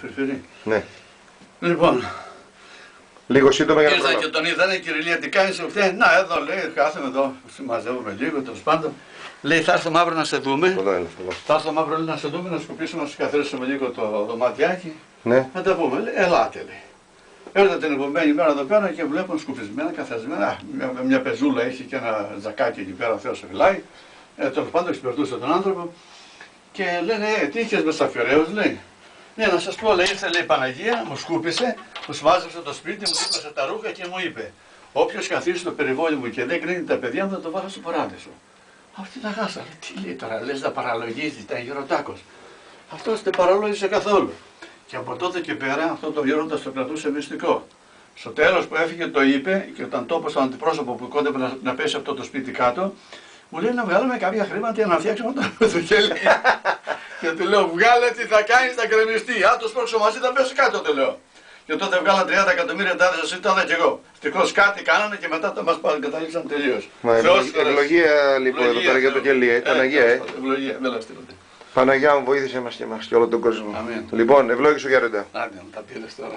Φρυφυρή. Ναι. Λοιπόν, Λίγο σύντομα για να ήρθα προλάβω. και τον είδανε, Κυριλία, τι κάνεις χθε? Να, εδώ λέει, κάθομαι εδώ, συμμαζεύουμε λίγο, τέλος πάντων. Λέει, θα έρθω μαύρο να σε δούμε. Εδώ, έλα, εδώ. Θα έρθω μαύρο να σε δούμε, να σκουπίσουμε, να σου καθαρίσουμε λίγο το δωματιάκι. Ναι. Να τα πούμε. Λέει, ελάτε, λέει. Έρθα την επόμενη μέρα εδώ πέρα και βλέπω σκουπισμένα, καθαρισμένα. Μια πεζούλα έχει και ένα ζακάκι εκεί πέρα, ο Θεός σε φυλάει. Τέλος πάντων, εξυπηρετούσε τον άνθρωπο. Και λένε, τι είχες με σταφιωρέους, λέει. Ναι, να σας πω, λέει, ήρθε, λέει, η Παναγία, μου σκούπισε, μου σμάζεψε το σπίτι, μου δίπλασε τα ρούχα και μου είπε: όποιος καθίσει στο περιβόλι μου και δεν κρίνει τα παιδιά μου, θα το βάλω στο παράδεισο. Αυτή τα γάσα, λέει, τι λέει τώρα, λες να παραλογίζει, ήταν γεροτάκος. Αυτός δεν παραλόγησε καθόλου. Και από τότε και πέρα αυτό το γέροντα το κρατούσε μυστικό. Στο τέλος που έφυγε το είπε και όταν το είπε στον αντιπρόσωπο που κόντευε να πέσει αυτό το σπίτι κάτω, μου λέει να βγάλουμε κάποια χρήματα για να φτιάξουμε το κελί. Και του λέω, βγάλε τι θα κάνεις, θα γκρεμιστεί. Αν το σπρώξω μαζί θα πέσει κάτω, του λέω. Και τότε βγάλα 30 εκατομμύρια τάδε εσύ, τάδε και εγώ. Ευτυχώς κάτι κάνανε και μετά το μας καταλήξαν τελείως. Ευλογία λοιπόν εδώ πέρα για το κελί, Παναγία, Ευλογία, δεν λαστήρονται. Παναγιά μου βοήθησε μας και εμάς και όλο τον κόσμο. Αμήν. Λοιπόν, ευλόγησε ο Γέροντα. Άντε, τα πήρες τώρα.